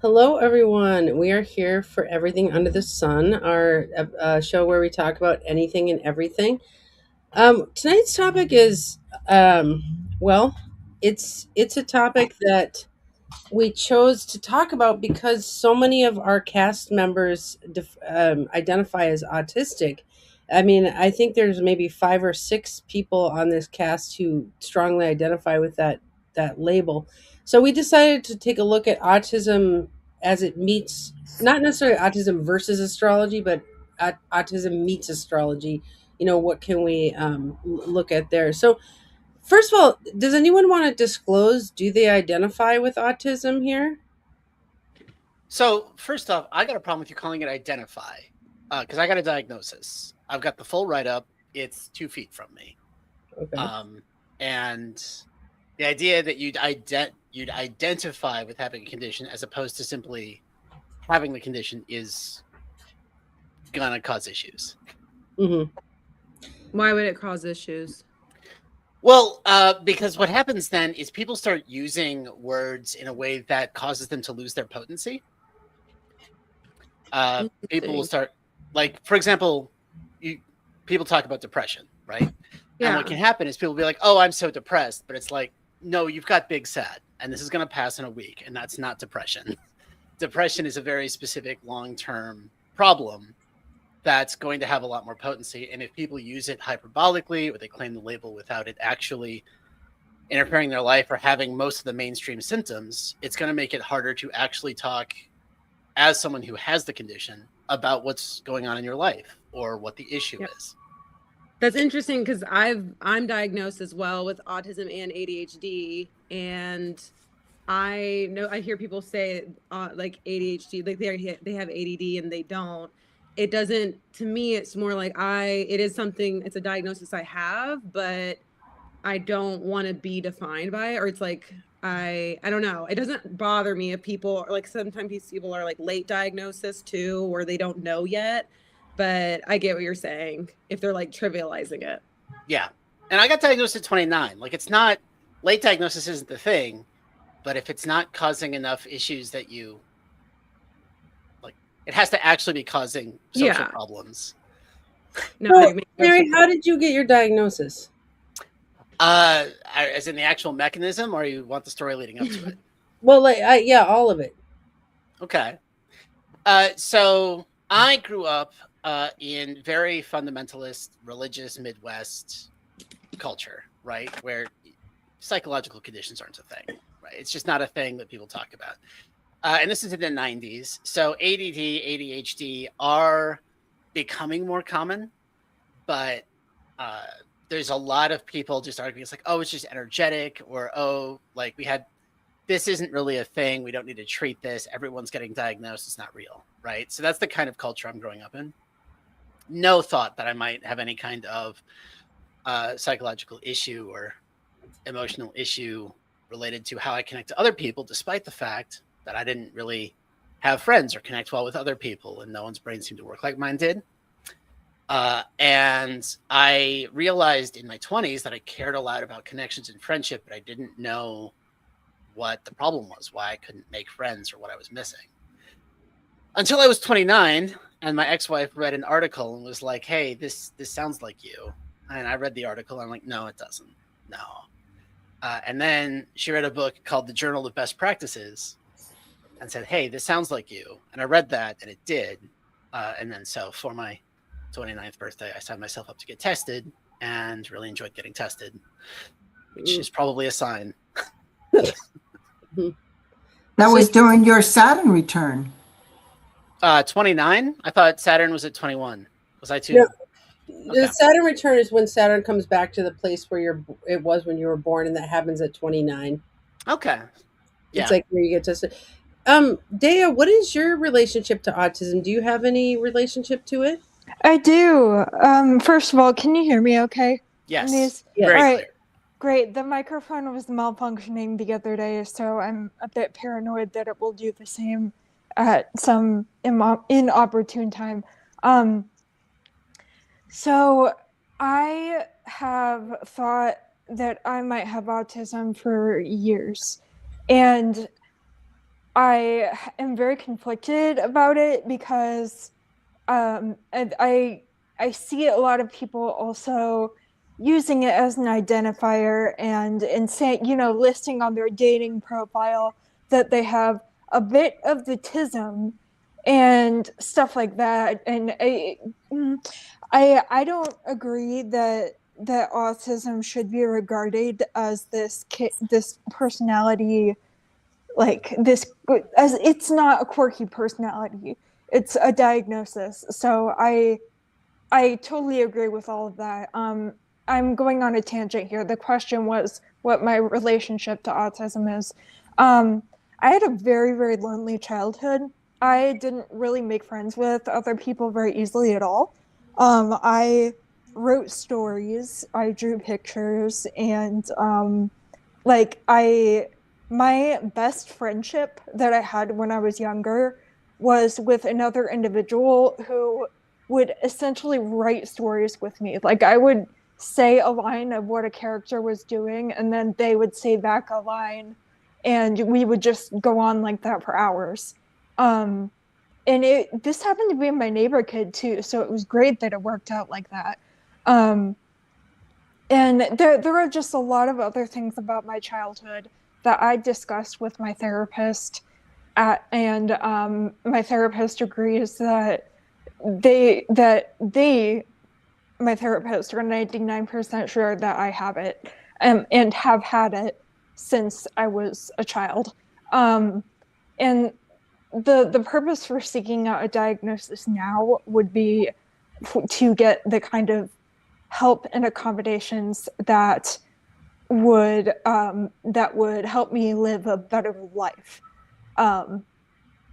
Hello, everyone. We are here for Everything Under the Sun, our show where we talk about anything and everything. Tonight's topic is, well, it's a topic that we chose to talk about because so many of our cast members identify as autistic. I mean, I think there's maybe five or six people on this cast who strongly identify with that label. So we decided to take a look at autism as it meets not necessarily autism versus astrology, but autism meets astrology. What can we look at there? So first of all, does anyone want to disclose? Do they identify with autism here? So first off, I got a problem with you calling it identify, because I got a diagnosis. I've got the full write up. It's 2 feet from me, Okay. um, and the idea that you'd identify with having a condition as opposed to simply having the condition is gonna cause issues. Hmm. Why would it cause issues? Well, because what happens then is people start using words in a way that causes them to lose their potency. People will start, like, for example, people talk about depression, right? And what can happen is people will be like, "Oh, I'm so depressed," but it's like, no, you've got big sad, and this is going to pass in a week, and that's not depression. Depression is a very specific long-term problem that's going to have a lot more potency, and if people use it hyperbolically or they claim the label without it actually interfering in their life or having most of the mainstream symptoms, it's going to make it harder to actually talk as someone who has the condition about what's going on in your life or what the issue is. That's interesting because I'm diagnosed as well with autism and ADHD, and I hear people say like ADHD, like they have ADD and they don't. It doesn't, to me. It's more like it is something. It's a diagnosis I have, but I don't want to be defined by it, or it's like I don't know. It doesn't bother me if people like sometimes these people are like late diagnosis too, or they don't know yet. But I get what you're saying if they're like trivializing it. Yeah. And I got diagnosed at 29. Like, it's not, late diagnosis isn't the thing, but if it's not causing enough issues that you like, it has to actually be causing social problems. No, So, Mary, how did you get your diagnosis? As in the actual mechanism, or you want the story leading up to it? Well, yeah, all of it. Okay. So I grew up in very fundamentalist, religious Midwest culture, right? Where psychological conditions aren't a thing, right? It's just not a thing that people talk about. And this is in the 90s. So ADD, ADHD are becoming more common, but there's a lot of people just arguing it's like, oh, it's just energetic, or oh, like this isn't really a thing. We don't need to treat this. Everyone's getting diagnosed. It's not real, right? So that's the kind of culture I'm growing up in. No thought that I might have any kind of psychological issue or emotional issue related to how I connect to other people, despite the fact that I didn't really have friends or connect well with other people, and no one's brain seemed to work like mine did. And I realized in my 20s that I cared a lot about connections and friendship, but I didn't know what the problem was, why I couldn't make friends, or what I was missing. Until I was 29, and my ex-wife read an article and was like, "Hey, this sounds like you." And I read the article, and I'm like, "No, it doesn't. No." And then she read a book called The Journal of Best Practices and said, "Hey, this sounds like you." And I read that, and it did. And then so for my 29th birthday, I signed myself up to get tested and really enjoyed getting tested, which is probably a sign. That was during your Saturn return. 29? I thought Saturn was at 21. Was I too? No, the Saturn return is when Saturn comes back to the place where it was when you were born, and that happens at 29. Okay. Yeah. It's like where you get tested. Dea, what is your relationship to autism? Do you have any relationship to it? I do. First of all, can you hear me okay? Yes. Very all right. Clear. Great. The microphone was malfunctioning the other day, so I'm a bit paranoid that it will do the same at some inopportune time. So I have thought that I might have autism for years. And I am very conflicted about it because and I see a lot of people also using it as an identifier and saying, listing on their dating profile that they have a bit of the tism and stuff like that. And I don't agree that autism should be regarded as this personality, like this, as it's not a quirky personality, it's a diagnosis. So I totally agree with all of that. I'm going on a tangent here. The question was what my relationship to autism is. um I had a very, very lonely childhood. I didn't really make friends with other people very easily at all. I wrote stories, I drew pictures, and like I my best friendship that I had when I was younger was with another individual who would essentially write stories with me. Like I would say a line of what a character was doing, and then they would say back a line, and we would just go on like that for hours. Um, and this happened to be my neighbor kid too, so it was great that it worked out like that. Um, and there are just a lot of other things about my childhood that I discussed with my therapist, and my therapist agrees that they my therapist are 99% sure that I have it, and have had it since I was a child. And the purpose for seeking out a diagnosis now would be to get the kind of help and accommodations that would help me live a better life. Um,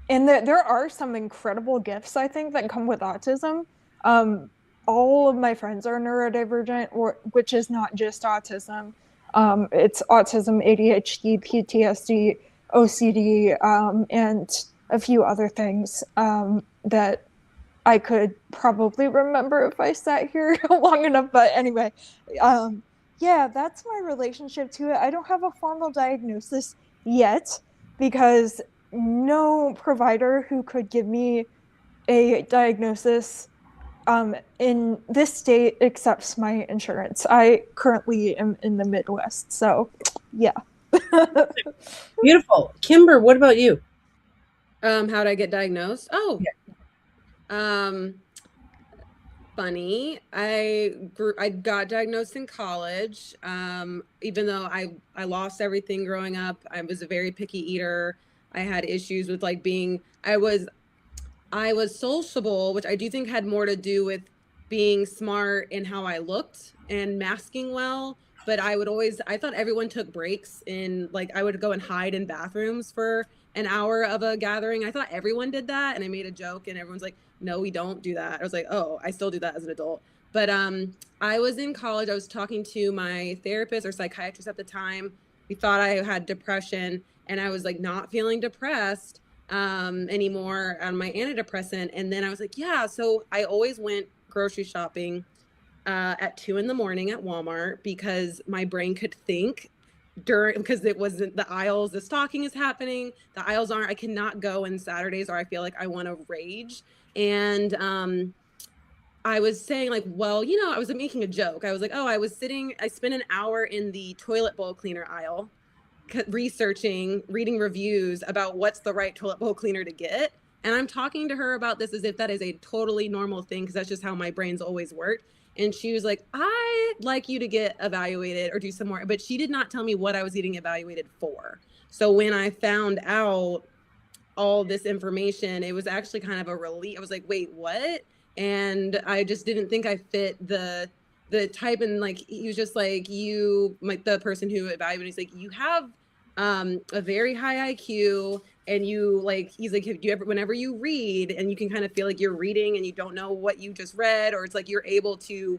and there are some incredible gifts, I think, that come with autism. Um, all of my friends are neurodivergent, which is not just autism. It's autism, ADHD, PTSD, OCD, and a few other things that I could probably remember if I sat here long enough. But anyway, yeah, that's my relationship to it. I don't have a formal diagnosis yet because no provider who could give me a diagnosis in this state accepts my insurance. I currently am in the Midwest, so yeah. Beautiful. Kimber, what about you? How'd I get diagnosed? Oh, Yeah. Funny. I got diagnosed in college. Even though I lost everything growing up, I was a very picky eater. I had issues with like being I was sociable, which I do think had more to do with being smart in how I looked and masking well. But I thought everyone took breaks in, like, I would go and hide in bathrooms for an hour of a gathering. I thought everyone did that. And I made a joke and everyone's like, no, we don't do that. I was like, oh, I still do that as an adult. But I was in college. I was talking to my therapist or psychiatrist at the time. We thought I had depression and I was like not feeling depressed anymore on my antidepressant. And then I was like, yeah. So I always went grocery shopping at 2 a.m. at Walmart because my brain could think because it wasn't the aisles, the stocking is happening. The aisles aren't, I cannot go on Saturdays or I feel like I want to rage. And I was saying like, well, I was making a joke. I was like, oh, I spent an hour in the toilet bowl cleaner aisle researching, reading reviews about what's the right toilet bowl cleaner to get. And I'm talking to her about this as if that is a totally normal thing because that's just how my brain's always worked. And she was like, I'd like you to get evaluated or do some more. But she did not tell me what I was getting evaluated for. So when I found out all this information, it was actually kind of a relief. I was like, wait, what? And I just didn't think I fit the type. And like he was just like, the person who evaluated, he's like, you have a very high IQ, and he's like, do you ever, whenever you read and you can kind of feel like you're reading and you don't know what you just read, or it's like you're able to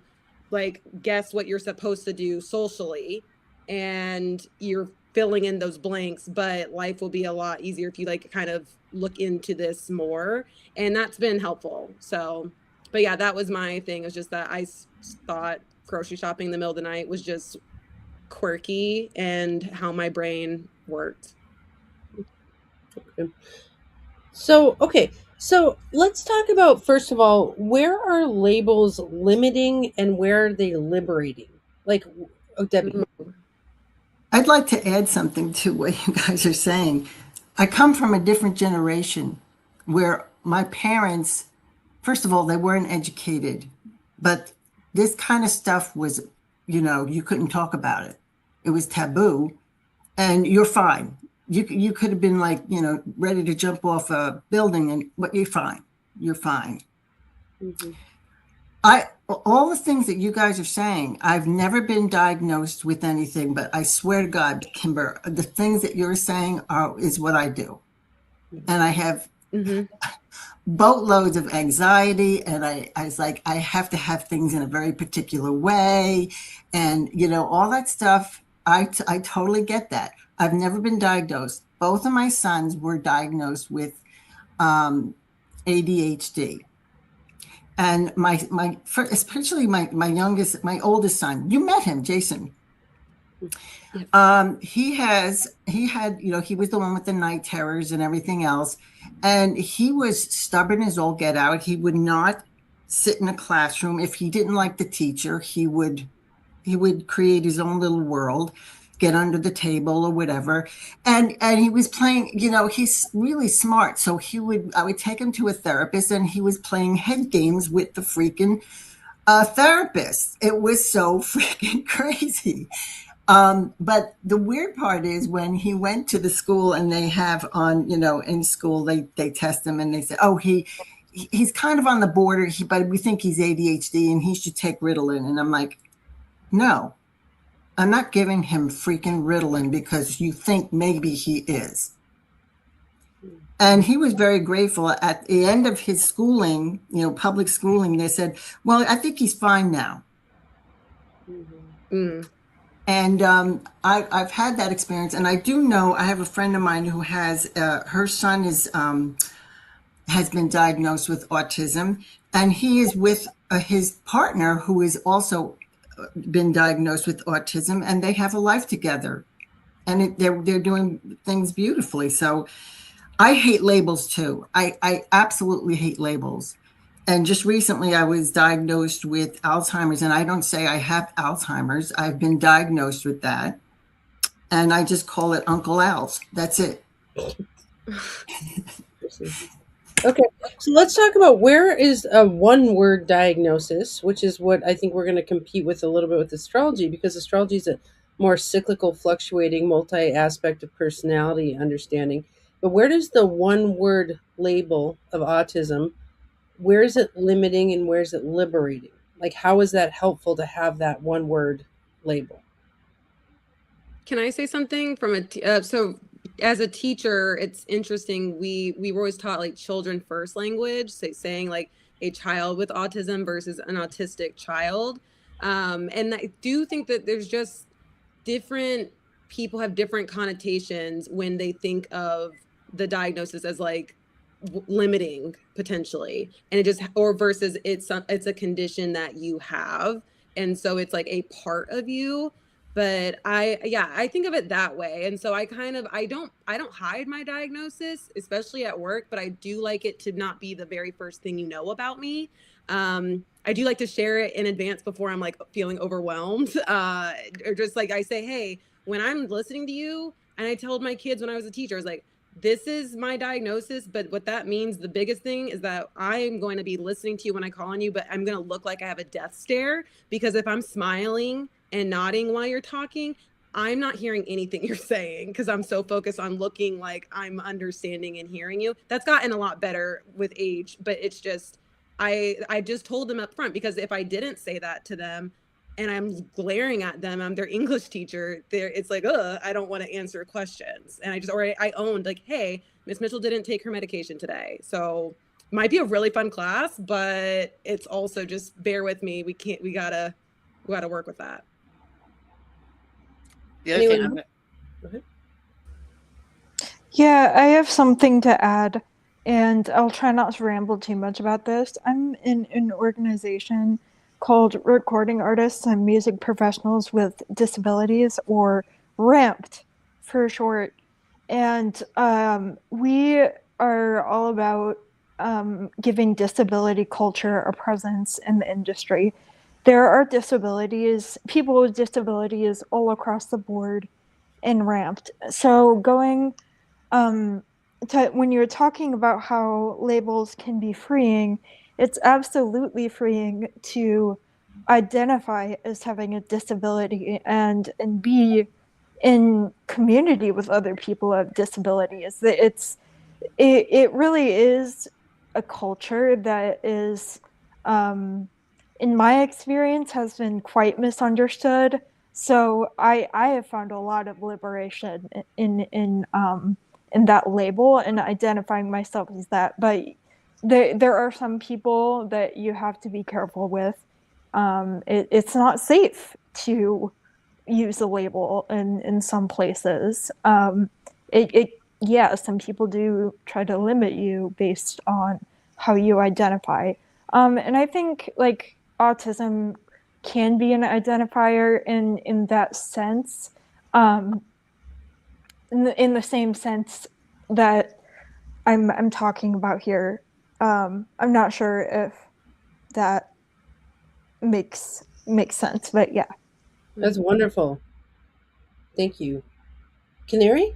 like guess what you're supposed to do socially and you're filling in those blanks, but life will be a lot easier if you like kind of look into this more. And that's been helpful. So, but yeah, that was my thing. It was just that I thought grocery shopping in the middle of the night was just quirky and how my brain worked. So, okay. So let's talk about, first of all, where are labels limiting and where are they liberating? Like, oh, Debbie. I'd like to add something to what you guys are saying. I come from a different generation where my parents, first of all, they weren't educated, but this kind of stuff was, you couldn't talk about it. It was taboo, and you're fine. You could have been like, ready to jump off a building, but you're fine. You're fine. Mm-hmm. All the things that you guys are saying, I've never been diagnosed with anything, but I swear to God, Kimber, the things that you're saying is what I do. And I have boatloads of anxiety, and I was like, I have to have things in a very particular way. And, all that stuff, I totally get that. I've never been diagnosed. Both of my sons were diagnosed with ADHD. And especially my youngest, my oldest son, you met him, Jason. He had, he was the one with the night terrors and everything else. And he was stubborn as all get out. He would not sit in a classroom. If he didn't like the teacher, he would create his own little world, get under the table or whatever. And he was playing, he's really smart. So I would take him to a therapist, and he was playing head games with the freaking therapist. It was so freaking crazy. But the weird part is when he went to the school, and they have on, in school, they test him and they say, oh, he's kind of on the border, but we think he's ADHD and he should take Ritalin. And I'm like, no, I'm not giving him freaking Ritalin because you think maybe he is. And he was very grateful. At the end of his schooling, public schooling, they said, well, I think he's fine now. Mm-hmm. And I've had that experience. And I do know, I have a friend of mine who has, her son has been diagnosed with autism. And he is with his partner who is also been diagnosed with autism, and they have a life together, and they're doing things beautifully. So I hate labels too. I absolutely hate labels. And just recently I was diagnosed with Alzheimer's, and I don't say I have Alzheimer's. I've been diagnosed with that, and I just call it Uncle Al's. That's it. Okay, so let's talk about where is a one-word diagnosis, which is what I think we're going to compete with a little bit with astrology, because astrology is a more cyclical, fluctuating, multi-aspect of personality understanding. But where does the one-word label of autism, where is it limiting and where is it liberating? Like, how is that helpful to have that one-word label? Can I say something from so as a teacher, it's interesting. We were always taught like children first language, saying like a child with autism versus an autistic child. And I do think that there's just different people have different connotations when they think of the diagnosis as like limiting potentially, and it just, or versus it's a condition that you have, and so it's like a part of you. But I think of it that way. And so I don't hide my diagnosis, especially at work, but I do like it to not be the very first thing you know about me. I do like to share it in advance before I'm like feeling overwhelmed, or just like I say, hey, when I'm listening to you, and I told my kids when I was a teacher, I was like, this is my diagnosis, but what that means, the biggest thing is that I'm going to be listening to you when I call on you, but I'm going to look like I have a death stare, because if I'm smiling and nodding while you're talking, I'm not hearing anything you're saying because I'm so focused on looking like I'm understanding and hearing you. That's gotten a lot better with age, but it's just, I just told them up front, because if I didn't say that to them and I'm glaring at them, I'm their English teacher, it's like, I don't want to answer questions. And I owned like, hey, Miss Mitchell didn't take her medication today. So might be a really fun class, but it's also just bear with me. We gotta work with that. The other thing, Go ahead. Yeah, I have something to add, and I'll try not to ramble too much about this. I'm in an organization called Recording Artists and Music Professionals with Disabilities, or RAMPed for short. And we are all about giving disability culture a presence in the industry. There are disabilities, people with disabilities all across the board in ramped. So going when you're talking about how labels can be freeing, it's absolutely freeing to identify as having a disability and be in community with other people with disabilities. It really is a culture that is, in my experience, has been quite misunderstood. So I have found a lot of liberation in that label and identifying myself as that. But there are some people that you have to be careful with. It's not safe to use a label in some places. Yeah, some people do try to limit you based on how you identify. And I think like autism can be an identifier in that sense, in the same sense that I'm talking about here. I'm not sure if that makes sense, but yeah. That's wonderful. Thank you. Canary?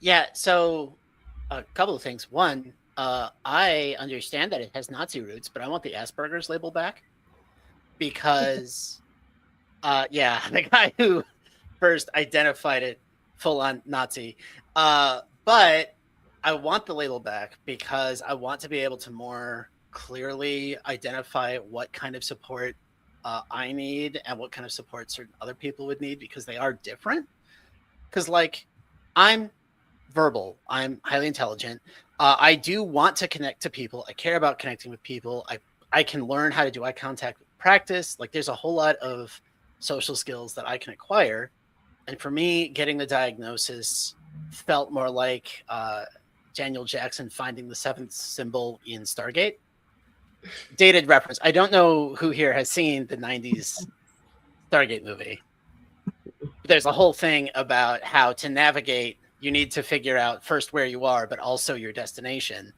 Yeah, so a couple of things. One, I understand that it has Nazi roots, but I want the Asperger's label back because, yeah, the guy who first identified it full on Nazi. But I want the label back because I want to be able to more clearly identify what kind of support I need and what kind of support certain other people would need because they are different. Because, like, I'm verbal, I'm highly intelligent. I do want to connect to people. I care about connecting with people. I can learn how to do eye contact with practice. Like, there's a whole lot of social skills that I can acquire. And for me, getting the diagnosis felt more like Daniel Jackson finding the seventh symbol in Stargate. Dated reference. I don't know who here has seen the 90s Stargate movie. There's a whole thing about how to navigate. You need to figure out first where you are, but also your destination.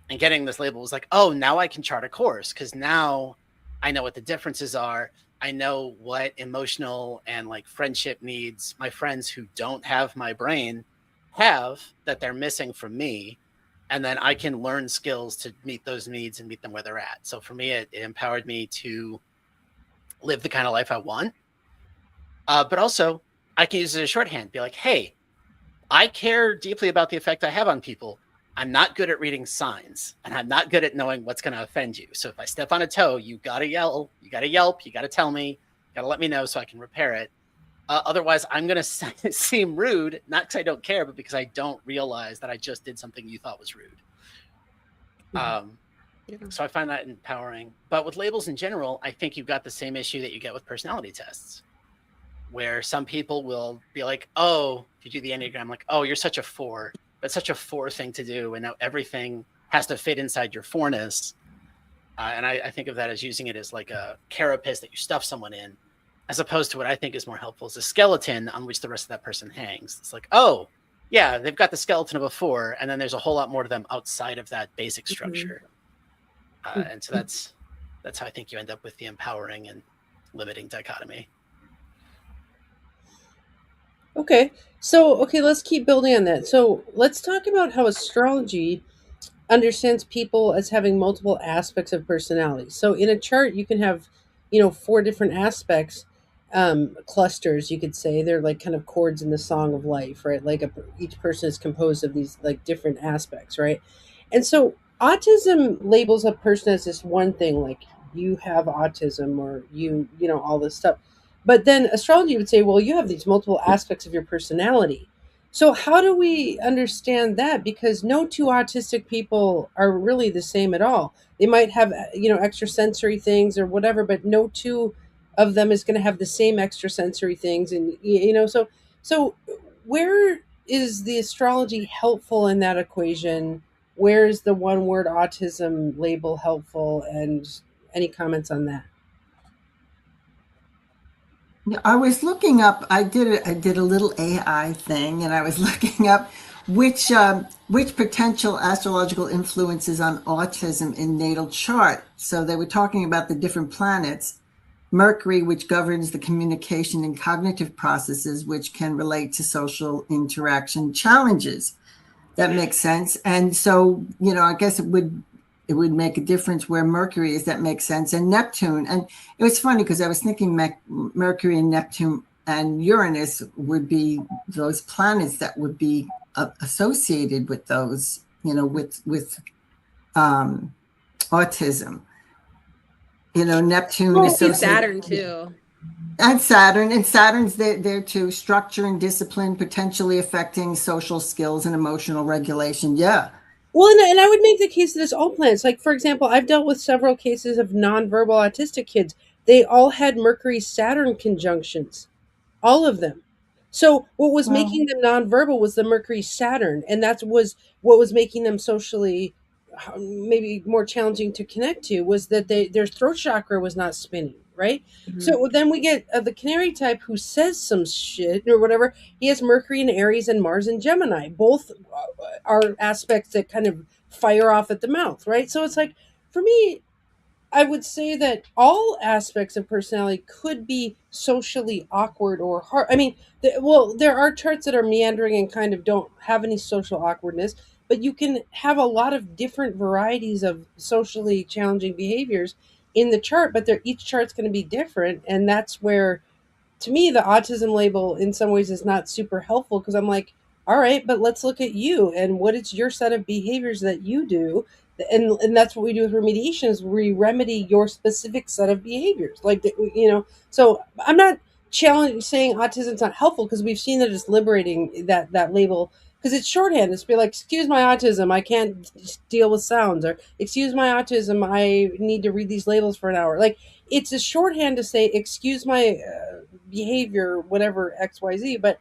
And getting this label was like, oh, now I can chart a course because now I know what the differences are. I know what emotional and like friendship needs my friends who don't have my brain have that they're missing from me. And then I can learn skills to meet those needs and meet them where they're at. So for me, it empowered me to live the kind of life I want. But also, I can use it as a shorthand, be like, hey, I care deeply about the effect I have on people. I'm not good at reading signs, and I'm not good at knowing what's going to offend you. So if I step on a toe, you got to yell, you got to yelp, you got to tell me, you got to let me know so I can repair it. Otherwise, I'm going to seem rude, not because I don't care, but because I don't realize that I just did something you thought was rude. So I find that empowering. But with labels in general, I think you've got the same issue that you get with personality tests, where some people will be like, oh, if you do the Enneagram, like, oh, you're such a 4. That's such a 4 thing to do. And now everything has to fit inside your 4-ness. And I think of that as using it as like a carapace that you stuff someone in, as opposed to what I think is more helpful is a skeleton on which the rest of that person hangs. It's like, oh, yeah, they've got the skeleton of a 4, and then there's a whole lot more to them outside of that basic structure. And so that's how I think you end up with the empowering and limiting dichotomy. Okay. So, let's keep building on that. So, let's talk about how astrology understands people as having multiple aspects of personality. So, in a chart, you can have, 4 different aspects, clusters, you could say. They're like kind of chords in the song of life, right? Like each person is composed of these like different aspects, right? And so, autism labels a person as this one thing, like you have autism or all this stuff. But then astrology would say, well, you have these multiple aspects of your personality. So how do we understand that? Because no two autistic people are really the same at all. They might have, extrasensory things or whatever, but no two of them is going to have the same extrasensory things. And, so where is the astrology helpful in that equation? Where is the one word autism label helpful? And any comments on that? I was looking up, I did a little AI thing, and I was looking up which potential astrological influences on autism in natal chart? So they were talking about the different planets. Mercury, which governs the communication and cognitive processes, which can relate to social interaction challenges. That makes sense. And so, I guess it would make a difference where Mercury is. That makes sense. And Neptune. And it was funny because I was thinking Mercury and Neptune and Uranus would be those planets that would be associated with those, with autism. Neptune associated. Saturn too. And Saturn's there too. Structure and discipline potentially affecting social skills and emotional regulation. Yeah. Well, and I would make the case that it's all planets. Like, for example, I've dealt with several cases of nonverbal autistic kids. They all had Mercury-Saturn conjunctions, all of them. So what was making them nonverbal was the Mercury-Saturn, and that was what was making them socially maybe more challenging to connect to, was that their throat chakra was not spinning, right? Mm-hmm. So then we get the Canary type who says some shit or whatever. He has Mercury in Aries and Mars in Gemini. Both are aspects that kind of fire off at the mouth, right? So it's like, for me, I would say that all aspects of personality could be socially awkward or hard. I mean, there are charts that are meandering and kind of don't have any social awkwardness, but you can have a lot of different varieties of socially challenging behaviors in the chart, but each chart's going to be different. And that's where, to me, the autism label in some ways is not super helpful, because I'm like, all right, but let's look at you and what is your set of behaviors that you do. And that's what we do with remediation, is we remedy your specific set of behaviors. Like, so I'm not saying autism's not helpful, because we've seen that it's liberating, that label, because it's shorthand. It's be like, excuse my autism, I can't deal with sounds, or excuse my autism, I need to read these labels for an hour. Like, it's a shorthand to say, excuse my behavior, whatever, XYZ, but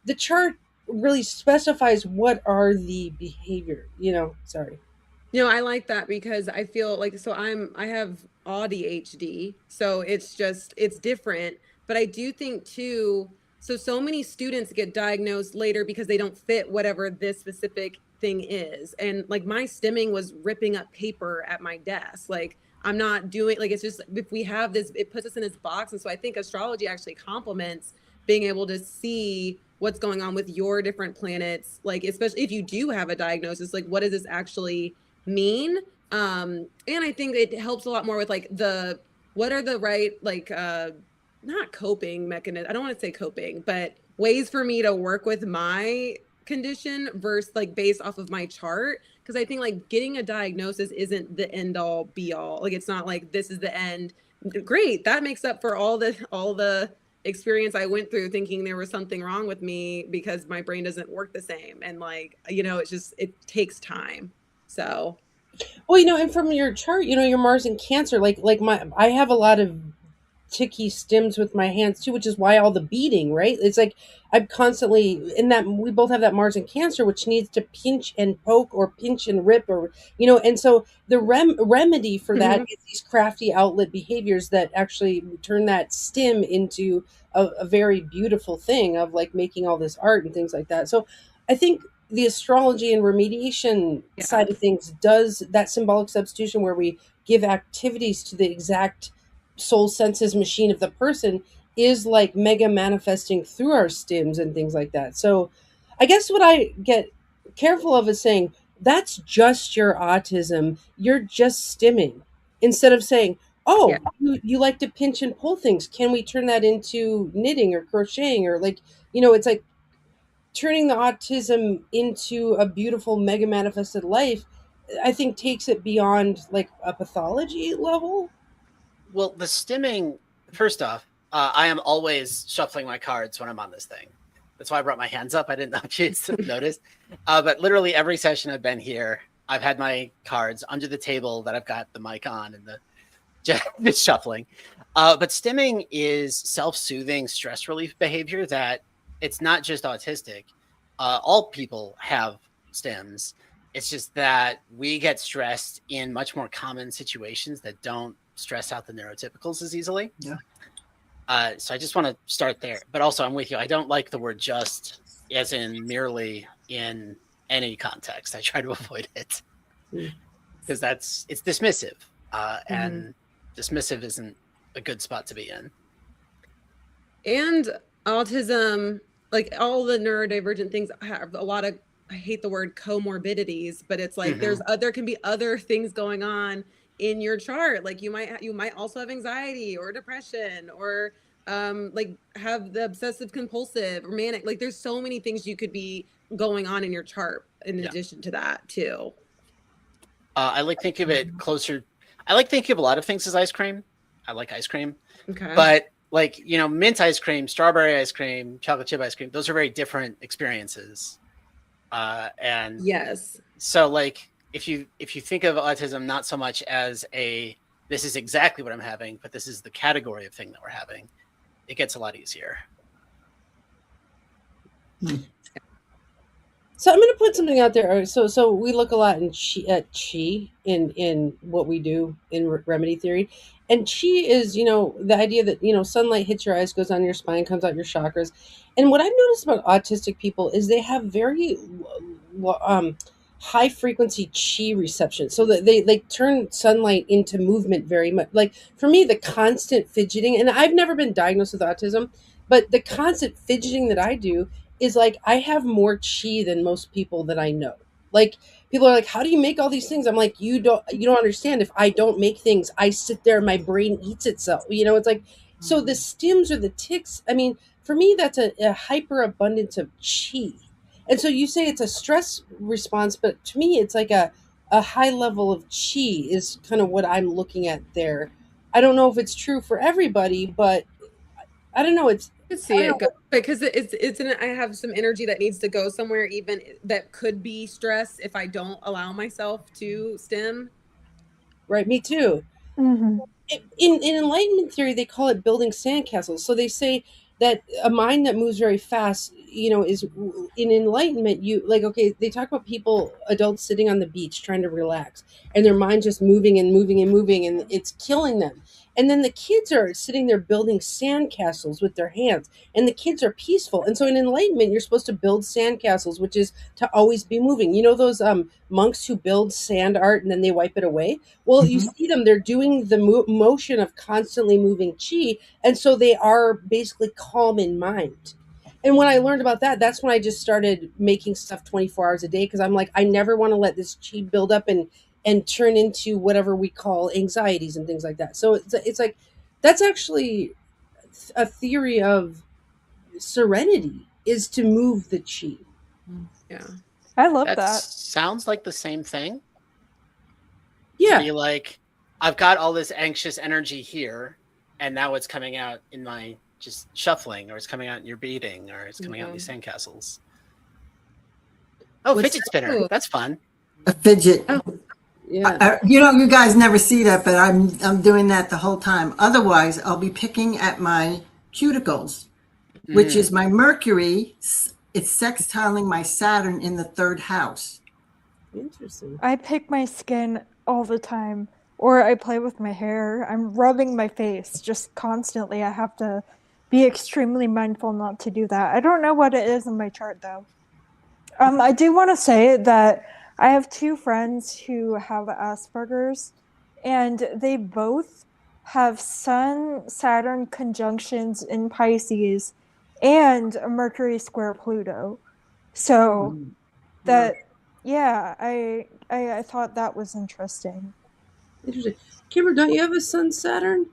the chart really specifies what are the behavior, sorry. I like that, because I feel like, so I have ADHD, so it's different, but I do think too, so many students get diagnosed later because they don't fit whatever this specific thing is. And like, my stimming was ripping up paper at my desk. Like, I'm not doing, like, it's just, if we have this, it puts us in this box. And so I think astrology actually complements being able to see what's going on with your different planets. Like, especially if you do have a diagnosis, like, what does this actually mean? And I think it helps a lot more with like what are the right, like, not coping mechanism, I don't want to say coping, but ways for me to work with my condition versus like based off of my chart. Because I think like getting a diagnosis isn't the end all be all. Like, it's not like this is the end. Great, that makes up for all the experience I went through thinking there was something wrong with me because my brain doesn't work the same. And like, it's just, it takes time. So, well, and from your chart, your Mars in Cancer, I have a lot of ticky stims with my hands too, which is why all the beating, right? It's like I'm constantly in that. We both have that Mars in Cancer, which needs to pinch and poke or pinch and rip, or and so the remedy for that is these crafty outlet behaviors that actually turn that stim into a very beautiful thing of like making all this art and things like that. So I think the astrology and remediation side of things does that symbolic substitution, where we give activities to the exact soul senses machine of the person, is like mega manifesting through our stims and things like that. So I guess what I get careful of is saying, that's just your autism, you're just stimming, instead of saying, oh, you like to pinch and pull things, can we turn that into knitting or crocheting, or like, it's like turning the autism into a beautiful mega manifested life. I think takes it beyond like a pathology level. Well, the stimming, first off, I am always shuffling my cards when I'm on this thing. That's why I brought my hands up. I didn't know if you noticed. But literally every session I've been here, I've had my cards under the table that I've got the mic on and just shuffling. But stimming is self-soothing stress relief behavior that it's not just autistic. All people have stims. It's just that we get stressed in much more common situations that don't stress out the neurotypicals as easily. Yeah. So I just want to start there. But also, I'm with you. I don't like the word just as in merely in any context. I try to avoid it Mm. because it's dismissive, and dismissive isn't a good spot to be in. And autism, like all the neurodivergent things, have a lot of, I hate the word comorbidities, but it's like there can be other things going on in your chart. Like you might also have anxiety or depression, or like have the obsessive compulsive or manic. Like there's so many things you could be going on in your chart in addition to that too. I like thinking of it closer. I like thinking of a lot of things as ice cream. I like ice cream. Okay. But like, mint ice cream, strawberry ice cream, chocolate chip ice cream, those are very different experiences. And yes. So like if you think of autism not so much as this is exactly what I'm having, but this is the category of thing that we're having, it gets a lot easier. So I'm going to put something out there. So we look a lot at chi in what we do in remedy theory, and chi is the idea that sunlight hits your eyes, goes on your spine, comes out your chakras. And what I've noticed about autistic people is they have very high frequency chi reception, so that they turn sunlight into movement very much. Like for me, the constant fidgeting, and I've never been diagnosed with autism, but the constant fidgeting that I do is like I have more chi than most people that I know. Like people are like, "How do you make all these things?" I'm like, "You don't understand. If I don't make things, I sit there, my brain eats itself." It's like, so the stims or the ticks. I mean, for me, that's a hyper abundance of chi. And so you say it's a stress response, but to me, it's like a high level of chi is kind of what I'm looking at there. I don't know if it's true for everybody, but I don't know. I see it go, because I have some energy that needs to go somewhere, even that could be stress if I don't allow myself to stim. Right, me too. In enlightenment theory, they call it building sandcastles. So they say that a mind that moves very fast, is in enlightenment. You like, okay, they talk about adults sitting on the beach trying to relax, and their mind just moving and moving and moving, and it's killing them. And then the kids are sitting there building sandcastles with their hands, and the kids are peaceful. And so in enlightenment, you're supposed to build sandcastles, which is to always be moving. Those monks who build sand art and then they wipe it away. Well, you see them; they're doing the motion of constantly moving chi, and so they are basically calm in mind. And when I learned about that, that's when I just started making stuff 24 hours a day, because I'm like, I never want to let this chi build up and turn into whatever we call anxieties and things like that. So it's like that's actually a theory of serenity, is to move the chi. Yeah, I love That that. sounds like the same thing. Yeah. To be like, I've got all this anxious energy here, and now it's coming out in my just shuffling, or it's coming out in your beating, or it's coming out in these sandcastles. Oh, fidget spinner. That's fun. A fidget. Oh. Yeah. You guys never see that, but I'm doing that the whole time. Otherwise, I'll be picking at my cuticles, which is my Mercury. It's sextiling my Saturn in the 3rd house. Interesting. I pick my skin all the time, or I play with my hair. I'm rubbing my face just constantly. I have to be extremely mindful not to do that. I don't know what it is in my chart, though. I do want to say that I have 2 friends who have Asperger's, and they both have Sun Saturn conjunctions in Pisces and a Mercury square Pluto. So that, yeah, I thought that was interesting. Interesting. Kimber, don't you have a Sun Saturn?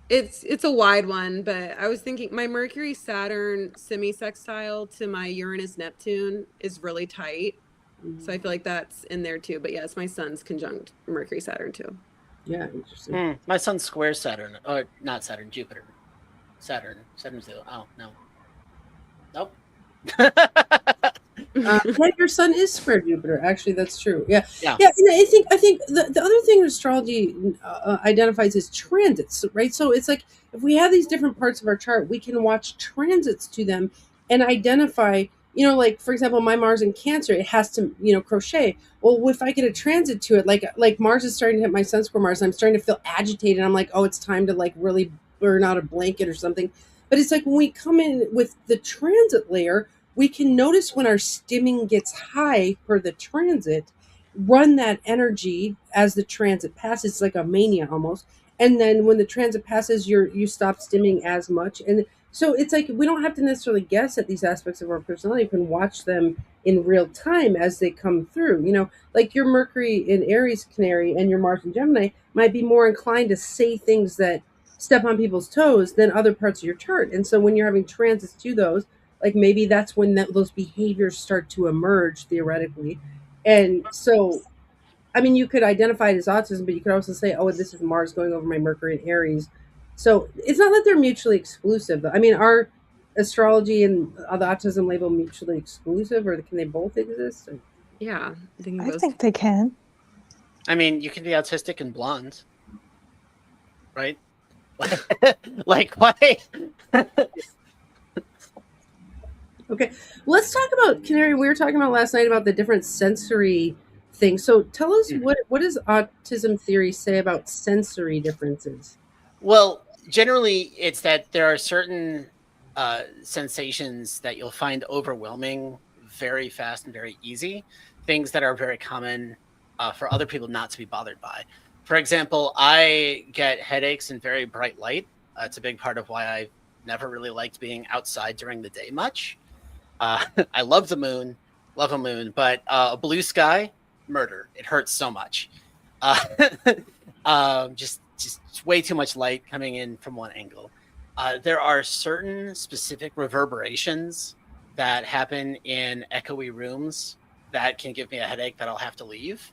It's a wide one, but I was thinking my Mercury Saturn semi-sextile to my Uranus Neptune is really tight. So I feel like that's in there too. But yes, my Sun's conjunct Mercury Saturn too. Yeah, interesting. My Sun's square Saturn, or not Saturn, Jupiter. Saturn's the nope. Yeah, your Sun is square Jupiter. Actually, that's true. Yeah. Yeah. And I think the other thing astrology identifies is transits, right? So it's like if we have these different parts of our chart, we can watch transits to them and identify. Like for example, my Mars in Cancer, it has to crochet. Well, if I get a transit to it, like Mars is starting to hit my Sun square Mars, and I'm starting to feel agitated. I'm like, oh, it's time to like really burn out a blanket or something. But it's like when we come in with the transit layer, we can notice when our stimming gets high per the transit, run that energy as the transit passes. It's like a mania almost. And then when the transit passes, you stop stimming as much. And so it's like we don't have to necessarily guess at these aspects of our personality. You can watch them in real time as they come through. Like your Mercury in Aries Canary and your Mars in Gemini might be more inclined to say things that step on people's toes than other parts of your chart. And so when you're having transits to those, like maybe that's when those behaviors start to emerge theoretically. And so, I mean, you could identify it as autism, but you could also say, oh, this is Mars going over my Mercury in Aries. So it's not that they're mutually exclusive. I mean, are astrology and the autism label mutually exclusive, or can they both exist? Yeah, I think they can. I mean, you can be autistic and blonde, right? Like why? Okay, let's talk about Canary. We were talking about last night about the different sensory things. So tell us what does autism theory say about sensory differences? Well, generally, it's that there are certain sensations that you'll find overwhelming very fast and very easy. Things that are very common for other people not to be bothered by. For example, I get headaches in very bright light. It's a big part of why I never really liked being outside during the day much. I love the moon, love a moon, but a blue sky, murder. It hurts so much. Just way too much light coming in from one angle. There are certain specific reverberations that happen in echoey rooms that can give me a headache that I'll have to leave.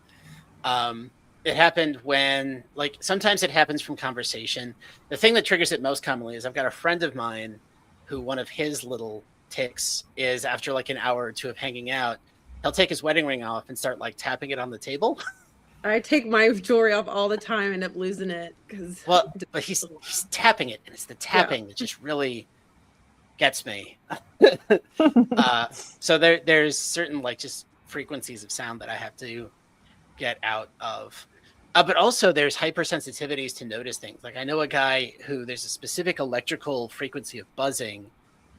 It happened when, like, sometimes it happens from conversation. The thing that triggers it most commonly is I've got a friend of mine who one of his little ticks is after like an hour or two of hanging out, he'll take his wedding ring off and start like tapping it on the table. I take my jewelry off all the time and end up losing it because. Well, but he's tapping it, and it's the tapping that just really gets me. So there's certain like just frequencies of sound that I have to get out of. But also there's hypersensitivities to notice things. Like I know a guy who there's a specific electrical frequency of buzzing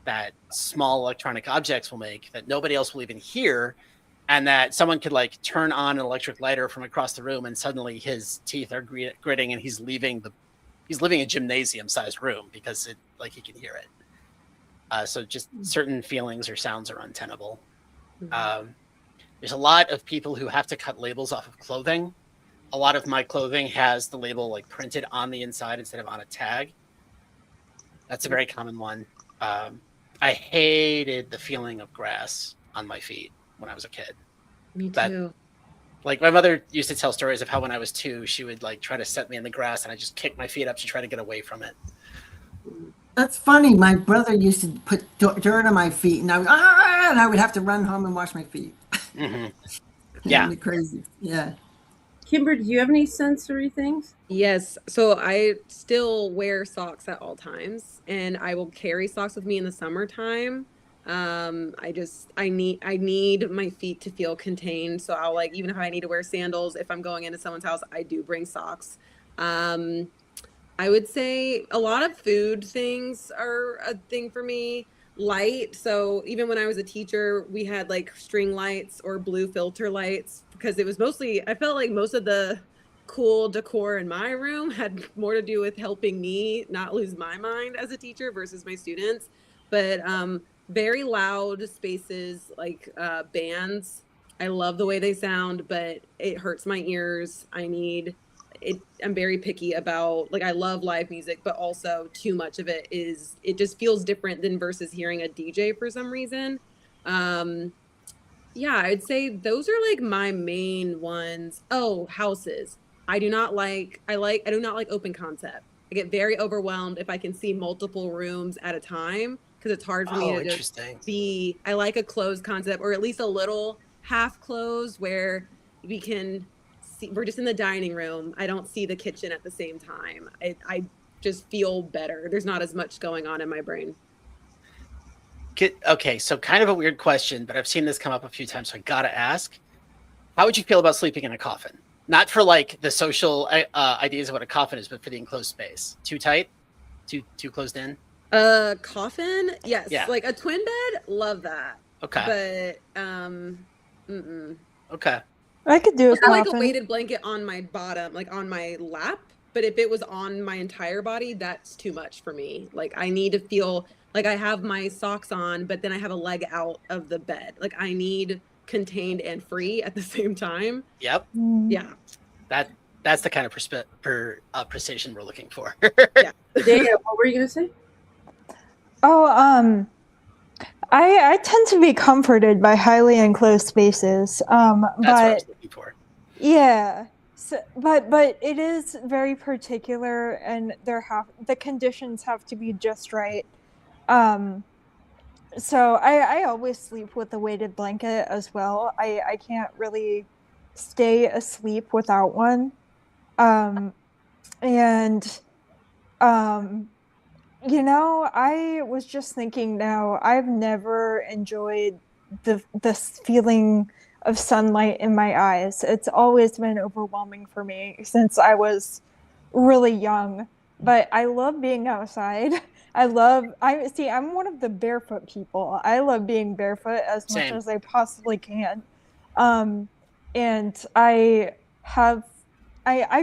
that small electronic objects will make that nobody else will even hear, and that someone could like turn on an electric lighter from across the room and suddenly his teeth are gritting and he's leaving a gymnasium-sized room because it like he can hear it. So just certain feelings or sounds are untenable. There's a lot of people who have to cut labels off of clothing. A lot of my clothing has the label like printed on the inside instead of on a tag. That's a very common one. I hated the feeling of grass on my feet when I was a kid. Me too. Like my mother used to tell stories of how when I was 2, she would like try to set me in the grass and I just kick my feet up to try to get away from it. That's funny. My brother used to put dirt on my feet, and I would have to run home and wash my feet. Mm-hmm. Yeah, crazy. Yeah. Kimber, do you have any sensory things? Yes. So I still wear socks at all times, and I will carry socks with me in the summertime. I need my feet to feel contained. So I'll like, even if I need to wear sandals, if I'm going into someone's house, I do bring socks. I would say a lot of food things are a thing for me. Light. So even when I was a teacher, we had like string lights or blue filter lights because it was mostly, I felt like most of the cool decor in my room had more to do with helping me not lose my mind as a teacher versus my students. But very loud spaces like bands. I love the way they sound, but it hurts my ears. I'm very picky about, like, I love live music, but also too much of it just feels different than versus hearing a DJ for some reason. Yeah, I'd say those are like my main ones. Oh, houses. I do not like open concept. I get very overwhelmed if I can see multiple rooms at a time because it's hard for me to just be, I like a closed concept or at least a little half closed where we can see, we're just in the dining room. I don't see the kitchen at the same time. I just feel better. There's not as much going on in my brain. Okay, so kind of a weird question, but I've seen this come up a few times, so I gotta ask. How would you feel about sleeping in a coffin? Not for like the social ideas of what a coffin is, but for the enclosed space. Too tight? Too closed in? Coffin? Yes. Yeah. Like a twin bed? Love that. Okay. But Okay. I could do I with like a mopping. weighted blanket on my bottom, like on my lap. But if it was on my entire body, that's too much for me. Like I need to feel like I have my socks on, but then I have a leg out of the bed. Like I need contained and free at the same time. Yep. Mm. Yeah. That's the kind of precision we're looking for. Yeah. Dana, what were you gonna say? Oh, I tend to be comforted by highly enclosed spaces. That's what I was But looking for. yeah. So, but it is very particular, and the conditions have to be just right. Um, so I always sleep with a weighted blanket as well. I can't really stay asleep without one. Um, and um, I was just thinking now, I've never enjoyed this feeling of sunlight in my eyes. It's always been overwhelming for me since I was really young. But I love being outside. I'm one of the barefoot people. I love being barefoot as much Same. as I possibly can. Um, and I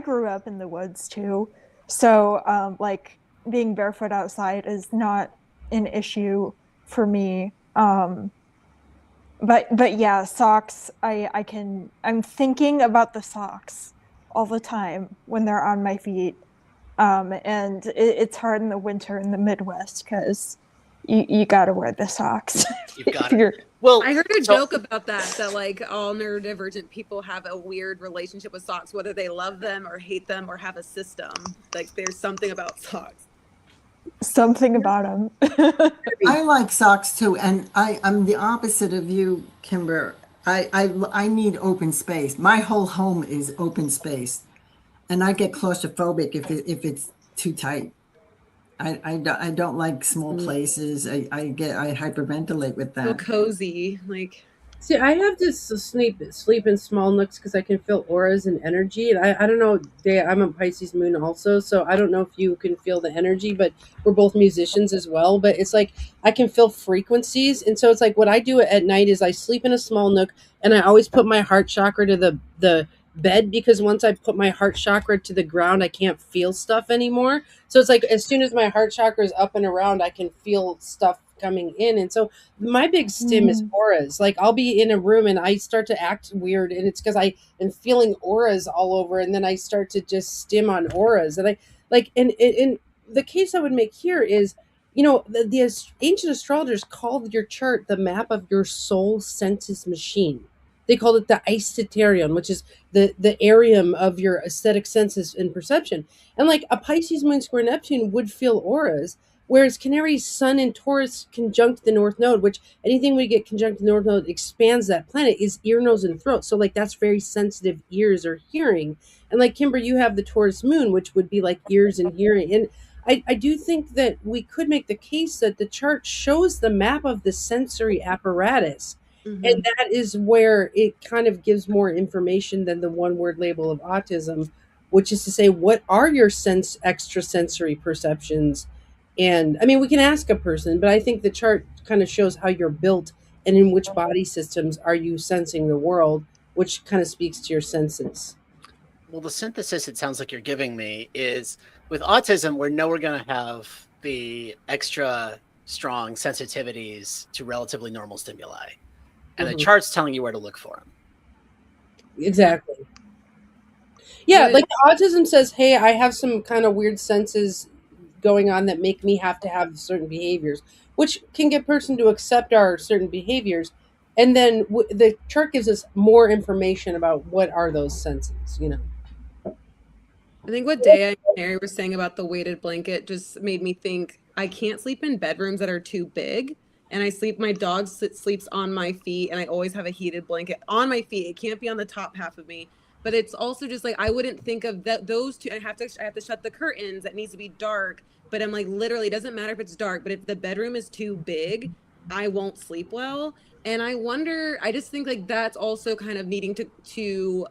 grew up in the woods too. So, like, being barefoot outside is not an issue for me. But yeah, socks. I'm thinking about the socks all the time when they're on my feet. And it's hard in the winter in the Midwest because you got to wear the socks. You've got if you're it. Well, I heard a so- joke about that like all neurodivergent people have a weird relationship with socks, whether they love them or hate them or have a system. Like there's something about socks. something about them. I like socks too, and I'm the opposite of you, Kimber. I need open space. My whole home is open space, and I get claustrophobic if it's too tight. I don't like small places. I hyperventilate with Feel that. cozy. Like See, I have to sleep in small nooks because I can feel auras and energy. And I don't know, I'm a Pisces moon also, so I don't know if you can feel the energy, but we're both musicians as well. But it's like I can feel frequencies, and so it's like what I do at night is I sleep in a small nook, and I always put my heart chakra to the bed because once I put my heart chakra to the ground, I can't feel stuff anymore. So it's like as soon as my heart chakra is up and around, I can feel stuff coming in, and so my big stim is auras. Like I'll be in a room and I start to act weird, and it's because I am feeling auras all over, and then I start to just stim on auras. And I like, and in the case I would make here is, the ancient astrologers called your chart the map of your soul census machine. They called it the Eisteterion, which is the areum of your aesthetic senses and perception. And like a Pisces moon square Neptune would feel auras. Whereas Canary's Sun and Taurus conjunct the North Node, which anything we get conjunct the North Node expands that planet, is ear, nose, and throat. So like that's very sensitive ears or hearing. And like Kimber, you have the Taurus Moon, which would be like ears and hearing. And I do think that we could make the case that the chart shows the map of the sensory apparatus. And that is where it kind of gives more information than the one word label of autism, which is to say, what are your extrasensory perceptions? And I mean, we can ask a person, but I think the chart kind of shows how you're built and in which body systems are you sensing the world, which kind of speaks to your senses. Well, the synthesis it sounds like you're giving me is with autism, we're going to have the extra strong sensitivities to relatively normal stimuli. And the chart's telling you where to look for them. Exactly. Yeah, like the autism says, hey, I have some kind of weird senses going on that make me have to have certain behaviors, which can get person to accept our certain behaviors. And then the chart gives us more information about what are those senses, I think what Daya and Mary were saying about the weighted blanket just made me think I can't sleep in bedrooms that are too big. And my dog sleeps on my feet, and I always have a heated blanket on my feet. It can't be on the top half of me. But it's also just like I wouldn't think of those two. I have to shut the curtains. That needs to be dark. But I'm like, literally, it doesn't matter if it's dark. But if the bedroom is too big, I won't sleep well. And I wonder. I just think like that's also kind of needing to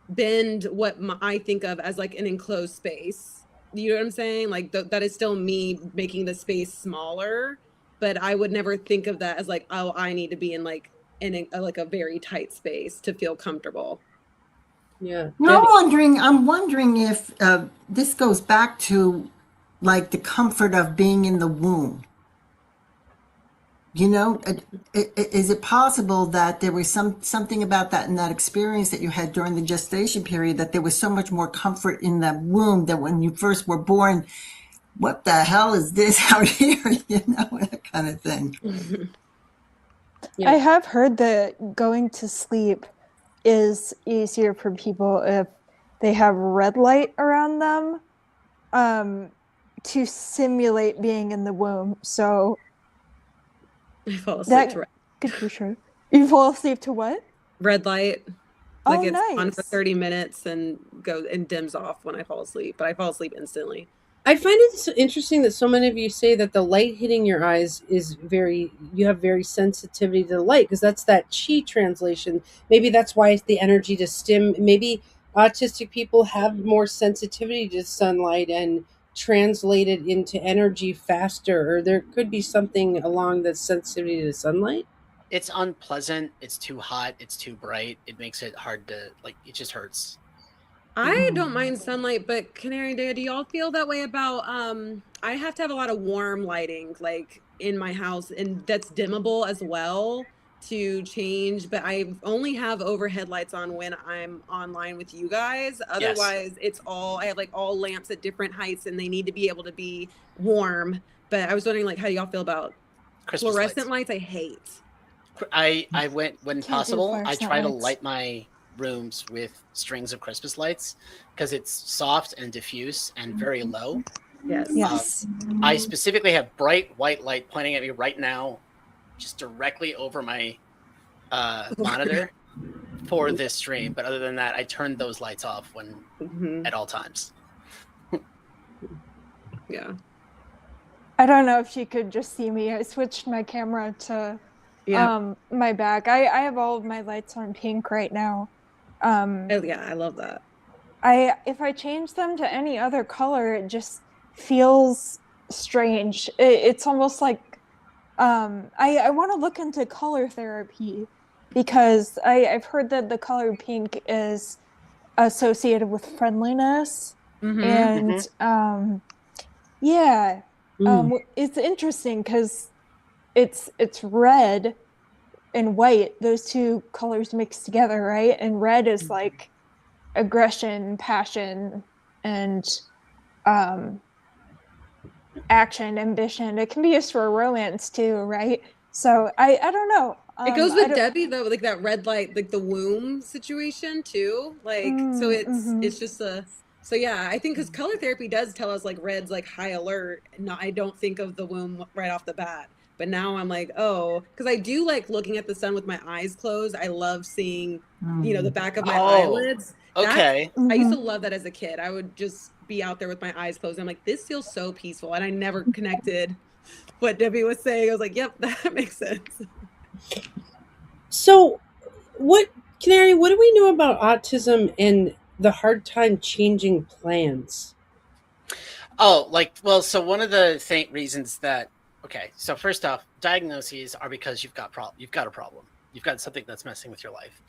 bend what I think of as like an enclosed space. You know what I'm saying? Like that is still me making the space smaller. but I would never think of that as like, oh, I need to be in like a very tight space to feel comfortable. Yeah. No, Debbie. I'm wondering if this goes back to like the comfort of being in the womb. You know, is it possible that there was something about that in that experience that you had during the gestation period, that there was so much more comfort in that womb that when you first were born, what the hell is this out here? You know, that kind of thing. Yeah. I have heard that going to sleep is easier for people if they have red light around them, to simulate being in the womb. So I fall asleep that to could be true. You fall asleep to what? red light. Like Oh, it's on for nice. 30 minutes and goes and dims off when I fall asleep, but I fall asleep instantly. I find it so interesting that so many of you say that the light hitting your eyes is you have very sensitivity to the light, because that's that chi translation. Maybe that's why it's the energy to stim. Maybe autistic people have more sensitivity to sunlight and translate it into energy faster, or there could be something along the sensitivity to sunlight. It's unpleasant. It's too hot. It's too bright. It makes it hard to like. It just hurts. I don't mind sunlight, but Canary Day, do y'all feel that way about I have to have a lot of warm lighting like in my house, and that's dimmable as well to change, but I only have overhead lights on when I'm online with you guys. Yes. Otherwise, it's all I have like all lamps at different heights and they need to be able to be warm. But I was wondering like how do y'all feel about Christmas fluorescent lights. lights? I hate. I went when Can't do possible. I fluorescent try to lights. light my rooms with strings of Christmas lights because it's soft and diffuse and very low. Yes. Yes. I specifically have bright white light pointing at me right now, just directly over my monitor for this stream. But other than that, I turned those lights off when Mhm. at all times. Yeah. I don't know if she could just see me. I switched my camera to Yeah. my back. I have all of my lights on pink right now. Oh, yeah, I love that. If I change them to any other color, it just feels strange. It's almost like I want to look into color therapy because I've heard that the color pink is associated with friendliness, Mm-hmm. and yeah, Mm. it's interesting because it's red and white, those two colors mixed together, right? And red is like aggression, passion, and um, action, ambition. It can be used for romance too, right? So I don't know. It goes I with don't. Debbie though, like that red light, like the womb situation too. Like, so Mm-hmm. it's just so yeah, I think because color therapy does tell us like red's like high alert. No, I don't think of the womb right off the bat. But now I'm like, oh, because I do like looking at the sun with my eyes closed. I love seeing, the back of my Oh, eyelids. That's okay. I used to Mm-hmm. love that as a kid. I would just be out there with my eyes closed. I'm like, this feels so peaceful, and I never connected what Debbie was saying. I was like, yep, that makes sense. So, Canary? What do we know about autism and the hard time changing plans? Oh, well, so one of the reasons that okay, so first off, diagnoses are because you've got a problem. You've got something that's messing with your life.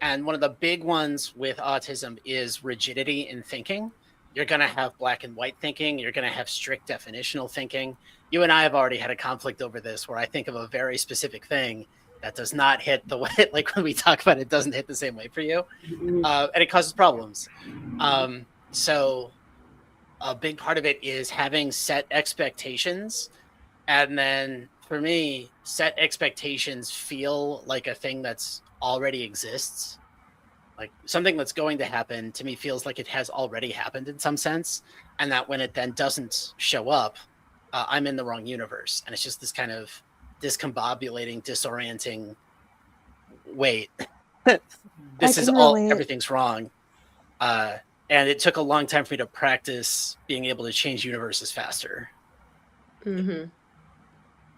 And one of the big ones with autism is rigidity in thinking. You're going to have black and white thinking, you're going to have strict definitional thinking. You and I have already had a conflict over this where I think of a very specific thing that does not hit the way like when we talk about it, it doesn't hit the same way for you. And it causes problems. So a big part of it is having set expectations. And then for me, set expectations feel like a thing that's already exists. Like something that's going to happen to me feels like it has already happened in some sense. And that when it then doesn't show up, I'm in the wrong universe. And it's just this kind of discombobulating, disorienting, wait, this is can all, relate. everything's wrong. And it took a long time for me to practice being able to change universes faster. Mm-hmm.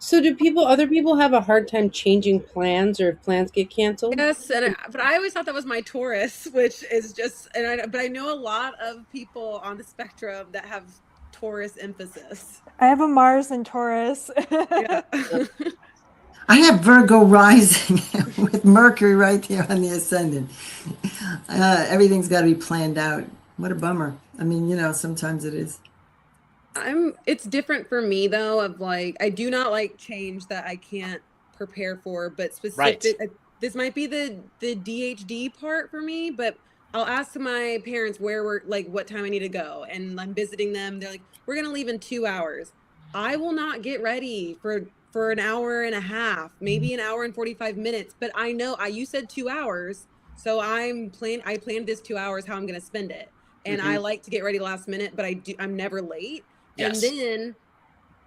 So, do other people have a hard time changing plans, or if plans get canceled? Yes, but I always thought that was my Taurus, which is just, but I know a lot of people on the spectrum that have Taurus emphasis. I have a Mars in Taurus. Yeah. I have Virgo rising with Mercury right there on the ascendant. Everything's got to be planned out. What a bummer. I mean, sometimes it is. It's different for me though, of like I do not like change that I can't prepare for, but Right. specific this might be the DHD part for me, but I'll ask my parents where we're like what time I need to go, and I'm visiting them. They're like, we're gonna leave in 2 hours. I will not get ready for an hour and a half, maybe an hour and 45 minutes, but I know you said 2 hours, so I planned this 2 hours how I'm gonna spend it. And I like to get ready last minute, but I'm never late. Yes. And then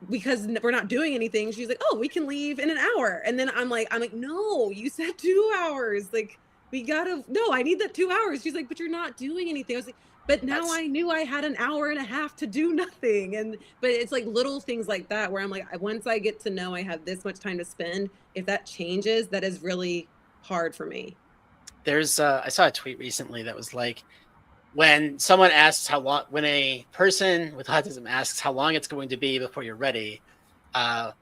because we're not doing anything, she's like, "Oh, we can leave in an hour." And then I'm like, "No, you said 2 hours. Like, no, I need that 2 hours." She's like, "But you're not doing anything." I was like, "But now I knew I had an hour and a half to do nothing." But it's like little things like that where I'm like, once I get to know I have this much time to spend, if that changes, that is really hard for me. I saw a tweet recently that was like, when a person with autism asks how long it's going to be before you're ready,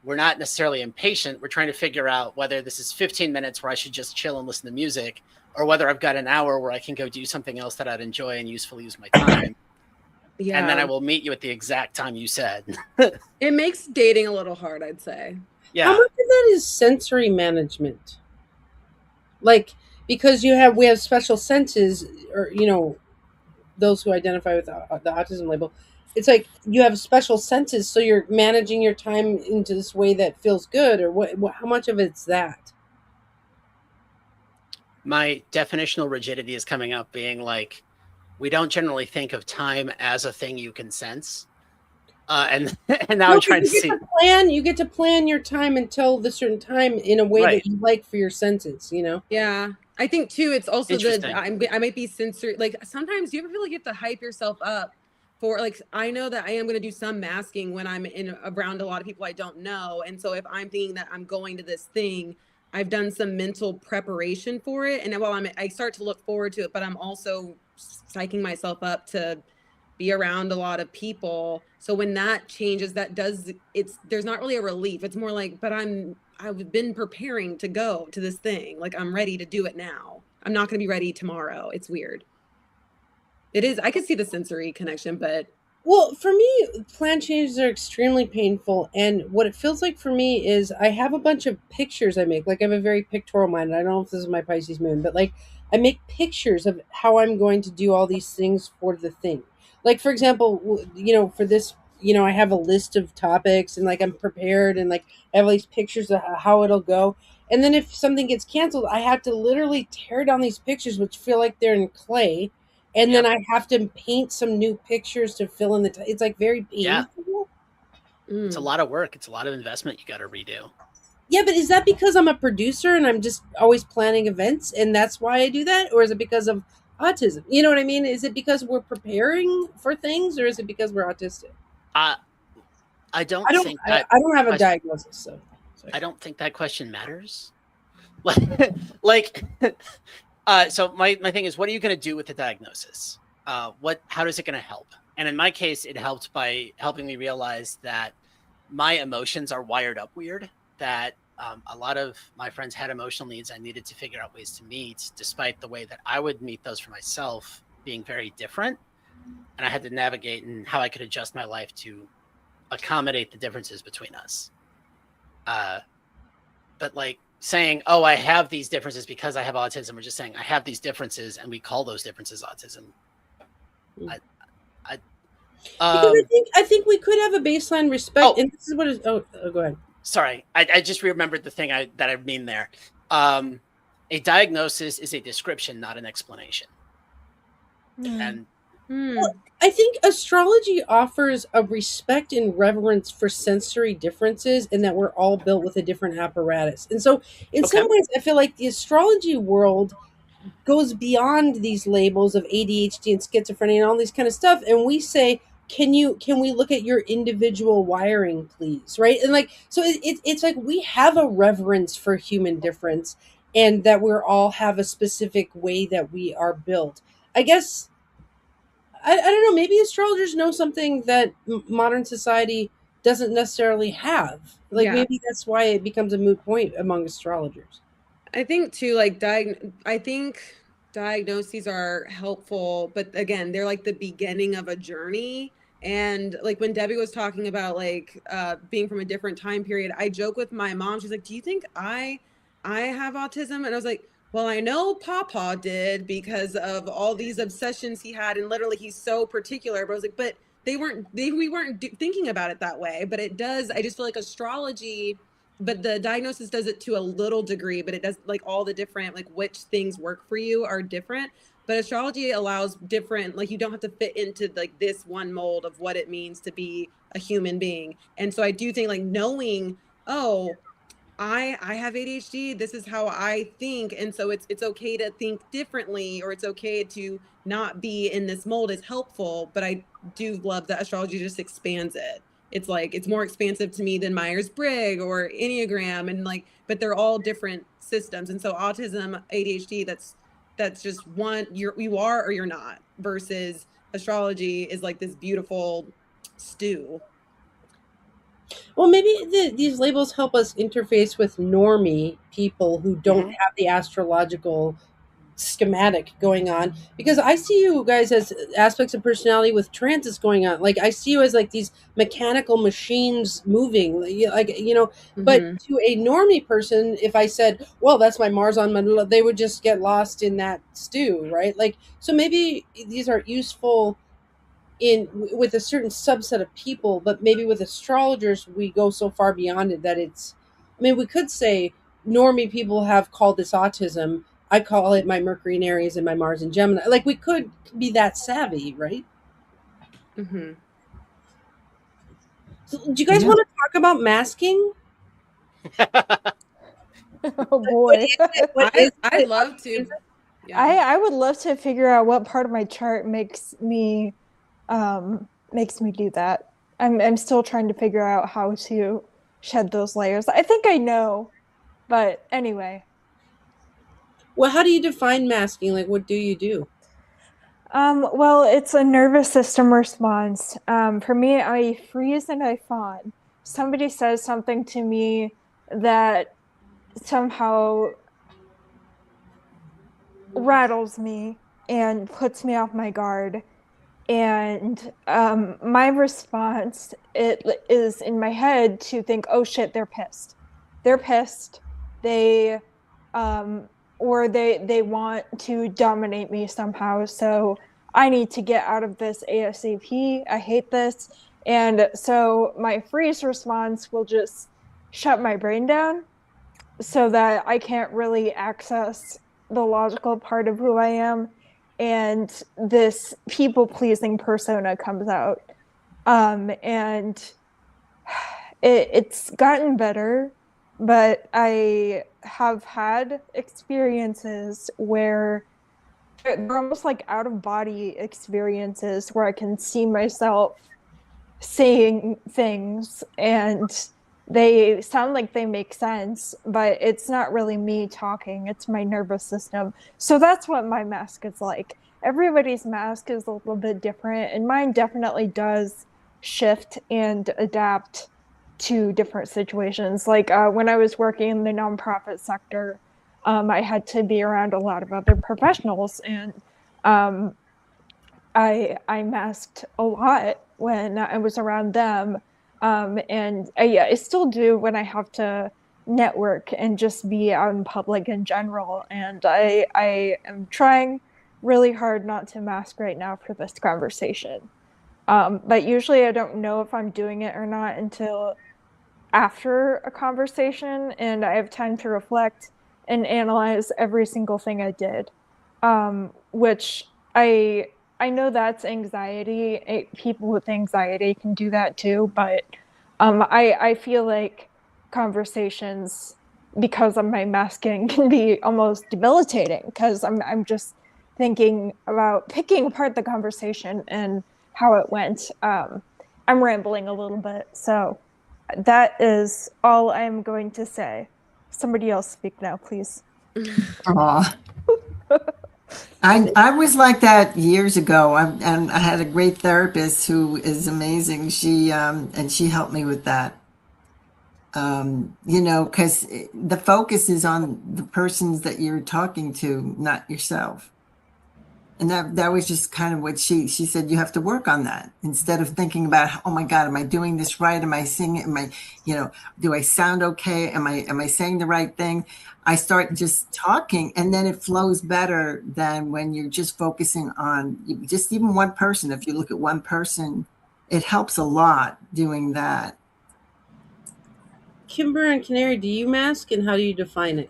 we're not necessarily impatient. We're trying to figure out whether this is 15 minutes where I should just chill and listen to music, or whether I've got an hour where I can go do something else that I'd enjoy and usefully use my time. Yeah. And then I will meet you at the exact time you said. It makes dating a little hard, I'd say. Yeah. How much of that is sensory management? Like, because we have special senses, or those who identify with the autism label, it's like you have special senses, so you're managing your time into this way that feels good, or what how much of it's that? My definitional rigidity is coming up being like, we don't generally think of time as a thing you can sense. And now I'm trying to see. You get to plan your time until the certain time in a way that you like for your senses, Yeah. I think too, it's also Interesting. I might be sensory. Like sometimes you ever feel like you have to hype yourself up for like, I know that I am going to do some masking when I'm around a lot of people I don't know. And so if I'm thinking that I'm going to this thing, I've done some mental preparation for it. And while I start to look forward to it, but I'm also psyching myself up to be around a lot of people. So when that changes, there's not really a relief. It's more like, but I've been preparing to go to this thing. Like I'm ready to do it now. I'm not going to be ready tomorrow. It's weird. It is. I could see the sensory connection, but well, for me, plan changes are extremely painful, and what it feels like for me is I have a bunch of pictures I make. Like I have a very pictorial mind. I don't know if this is my Pisces moon, but like I make pictures of how I'm going to do all these things for the thing. Like for example, for this, I have a list of topics, and like I'm prepared, and like I have all these pictures of how it'll go. And then if something gets canceled, I have to literally tear down these pictures, which feel like they're in clay, and then I have to paint some new pictures to fill in it's like very painful. Yeah. It's a lot of work. It's a lot of investment you got to redo. Yeah, but is that because I'm a producer and I'm just always planning events and that's why I do that? Or is it because of autism? You know what I mean? Is it because we're preparing for things, or is it because we're autistic? I don't think that I don't have a diagnosis, so I don't think that question matters. Like so my thing is, what are you going to do with the diagnosis? How is it going to help? And in my case, it helped by helping me realize that my emotions are wired up weird, that a lot of my friends had emotional needs I needed to figure out ways to meet, despite the way that I would meet those for myself being very different. And I had to navigate and how I could adjust my life to accommodate the differences between us. But like saying, oh, I have these differences because I have autism, or just saying I have these differences and we call those differences autism. I think we could have a baseline respect, and this is what is. Oh, go ahead. Sorry, I just remembered the thing that I mean there. A diagnosis is a description, not an explanation. And well, I think astrology offers a respect and reverence for sensory differences, and that we're all built with a different apparatus. And so, in some ways, I feel like the astrology world goes beyond these labels of ADHD and schizophrenia and all these kind of stuff, and we say, can we look at your individual wiring, please? Right? And like, so it's like we have a reverence for human difference, and that we're all have a specific way that we are built. I guess I don't know, maybe astrologers know something that modern society doesn't necessarily have. Like, Yeah. maybe that's why it becomes a moot point among astrologers. I think too, like I think diagnoses are helpful, but again, they're like the beginning of a journey. And like when Debbie was talking about like being from a different time period, I joke with my mom. She's like, "Do you think I have autism?" And I was like, "Well, I know Papa did because of all these obsessions he had, and literally he's so particular." But I was like, "But we weren't thinking about it that way." But it does. I just feel like astrology, but the diagnosis does it to a little degree, but it does like all the different like which things work for you are different. But astrology allows different, like you don't have to fit into like this one mold of what it means to be a human being. And so I do think like knowing, oh, I have ADHD. This is how I think, and so it's okay to think differently, or it's okay to not be in this mold is helpful. But I do love that astrology just expands it. It's like it's more expansive to me than Myers-Briggs or Enneagram, and like, but they're all different systems. And so autism, ADHD, that's just one. You are or you're not. Versus astrology is like this beautiful stew. Well, maybe these labels help us interface with normie people who don't Mhm. have the astrological schematic going on, because I see you guys as aspects of personality with transits going on. Like, I see you as like these mechanical machines moving, like, but Mm-hmm. to a normie person, if I said, well, that's my Mars on Manila, they would just get lost in that stew, right? Like, so maybe these are useful with a certain subset of people, but maybe with astrologers we go so far beyond it that it's, I mean, we could say normie people have called this autism, I call it my Mercury in Aries and my Mars in Gemini. Like, we could be that savvy, right? Mm-hmm. So do you guys Yeah. want to talk about masking? Oh What boy. is it? What is I'd it? love to. Yeah. I would love to figure out what part of my chart makes me do that. I'm still trying to figure out how to shed those layers. I think I know, but anyway. Well, how do you define masking? Like, what do you do? Well, it's a nervous system response. For me, I freeze and I fawn. Somebody says something to me that somehow rattles me and puts me off my guard. And my response it is in my head to think, oh shit, they're pissed. They're pissed. They or they want to dominate me somehow. So I need to get out of this ASAP. I hate this. And so my freeze response will just shut my brain down so that I can't really access the logical part of who I am. And this people pleasing persona comes out. And it's gotten better, but I have had experiences where they're almost like out of body experiences where I can see myself saying things and they sound like they make sense, but it's not really me talking, it's my nervous system. So that's what my mask is like. Everybody's mask is a little bit different, and mine definitely does shift and adapt to different situations. Like when I was working in the nonprofit sector, I had to be around a lot of other professionals, and um, I masked a lot when I was around them, and I still do when I have to network and just be out in public in general. And I am trying really hard not to mask right now for this conversation. But usually I don't know if I'm doing it or not until after a conversation, and I have time to reflect and analyze every single thing I did, which I know that's anxiety. People with anxiety can do that too, but I feel like conversations, because of my masking, can be almost debilitating because I'm just thinking about picking apart the conversation and how it went. I'm rambling a little bit, so that is all I'm going to say. Somebody else speak now, please. Aw. I was like that years ago, and I had a great therapist who is amazing. And she helped me with that. Because the focus is on the persons that you're talking to, not yourself. And that was just kind of what she said. You have to work on that instead of thinking about, oh my God, am I doing this right? Am I singing? Do I sound okay? Am I saying the right thing? I start just talking, and then it flows better than when you're just focusing on just even one person. If you look at one person, it helps a lot doing that. Kimber and Canary, do you mask, and how do you define it?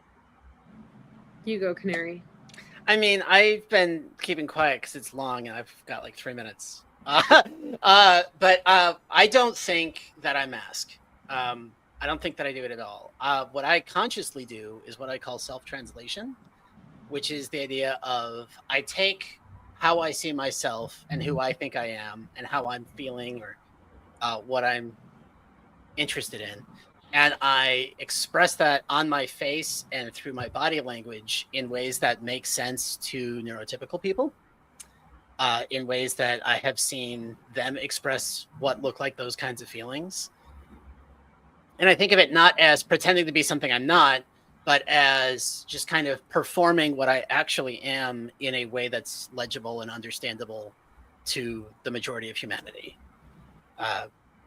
You go, Canary. I mean, I've been keeping quiet because it's long and I've got like 3 minutes. But I don't think that I mask. I don't think that I do it at all. What I consciously do is what I call self-translation, which is the idea of I take how I see myself and who I think I am and how I'm feeling or what I'm interested in. And I express that on my face and through my body language in ways that make sense to neurotypical people, in ways that I have seen them express what look like those kinds of feelings. And I think of it not as pretending to be something I'm not, but as just kind of performing what I actually am in a way that's legible and understandable to the majority of humanity.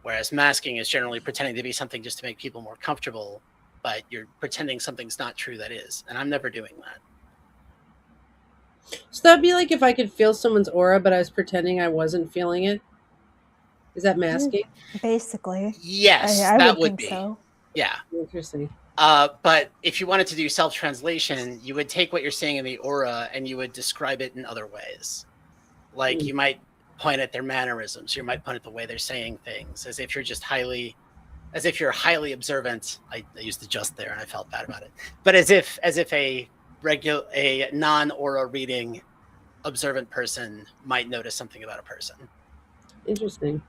Whereas masking is generally pretending to be something just to make people more comfortable, but you're pretending something's not true that is. And I'm never doing that. So that'd be like if I could feel someone's aura, but I was pretending I wasn't feeling it. Is that masking? Basically. Yes, I that would would think be. so. Yeah. Interesting. But if you wanted to do self-translation, you would take what you're seeing in the aura and you would describe it in other ways. Like you might point at their mannerisms. You might point at the way they're saying things, as if you're highly observant. I used the just there and I felt bad about it. But as if a non-aura reading observant person might notice something about a person. Interesting.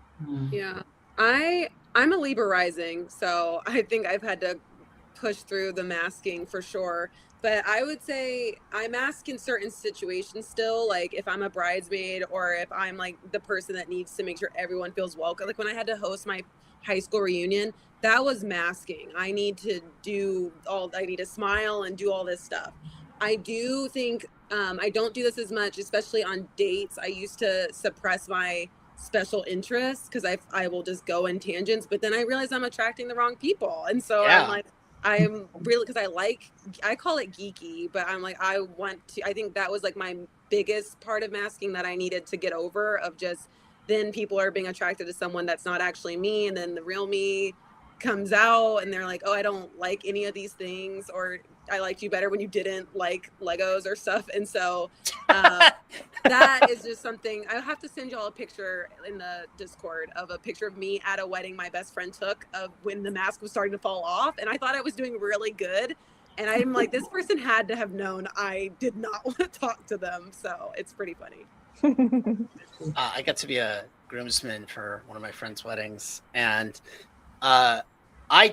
Yeah. I'm a Libra rising, so I think I've had to push through the masking for sure. But I would say I mask in certain situations still, like if I'm a bridesmaid or if I'm like the person that needs to make sure everyone feels welcome. Like when I had to host my high school reunion, that was masking. I need to smile and do all this stuff. I do think I don't do this as much, especially on dates. I used to suppress my special interests because I will just go in tangents, but then I realize I'm attracting the wrong people. And so Yeah. I'm like, I'm really, because I call it geeky, but I'm like, I think that was like my biggest part of masking that I needed to get over, of just then people are being attracted to someone that's not actually me. And then the real me comes out and they're like, oh, I don't like any of these things, or I liked you better when you didn't like Legos or stuff. And so that is just something. I'll have to send y'all a picture in the Discord of a picture of me at a wedding my best friend took of when the mask was starting to fall off. And I thought I was doing really good. And I'm like, this person had to have known I did not want to talk to them. So it's pretty funny. I got to be a groomsman for one of my friend's weddings. And I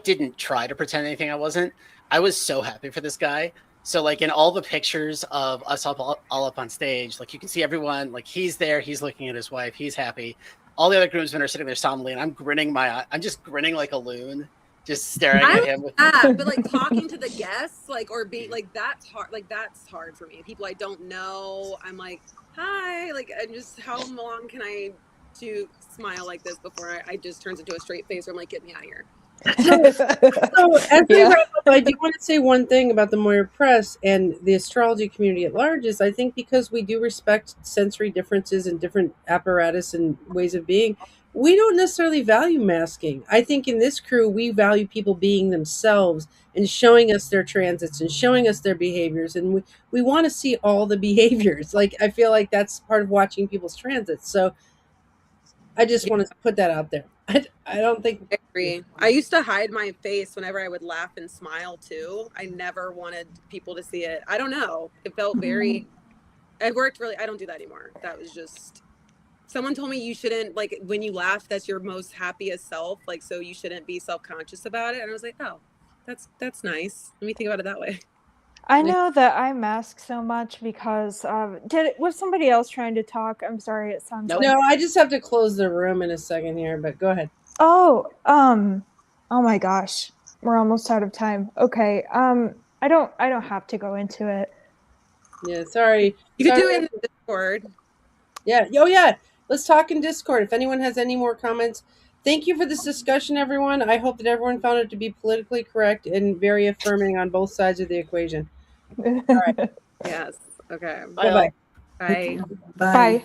didn't try to pretend anything I wasn't. I was so happy for this guy. So like in all the pictures of us all up on stage, like you can see everyone, like he's there, he's looking at his wife, he's happy. All the other groomsmen are sitting there solemnly, and I'm just grinning like a loon, just staring at him. But like talking to the guests, like, or being like, that's hard. Like that's hard for me. People I don't know, I'm like, hi, like, and just how long can I smile like this before I just turns into a straight face where I'm like, get me out of here. So as we wrap up, I do want to say one thing about the Moyer Press and the astrology community at large is I think because we do respect sensory differences and different apparatus and ways of being, we don't necessarily value masking. I think in this crew, we value people being themselves and showing us their transits and showing us their behaviors. And we want to see all the behaviors. Like, I feel like that's part of watching people's transits. So I just want to put that out there. I don't think. I agree. I used to hide my face whenever I would laugh and smile too. I never wanted people to see it. I don't know. It felt very, it worked really. I don't do that anymore. That was just, someone told me you shouldn't, like when you laugh, that's your most happiest self. Like, so you shouldn't be self-conscious about it. And I was like, oh, that's nice. Let me think about it that way. I know that I mask so much because was somebody else trying to talk? I'm sorry, it sounds Nope. like No, I just have to close the room in a second here, but go ahead. oh my gosh. We're almost out of time. Okay. I don't have to go into it. Yeah, sorry. You could do Sorry. it in the Discord. Yeah. Oh, yeah. Let's talk in Discord. If anyone has any more comments, thank you for this discussion, everyone. I hope that everyone found it to be politically correct and very affirming on both sides of the equation. Yes. Okay. Bye. Bye-bye. Bye. Bye. Bye.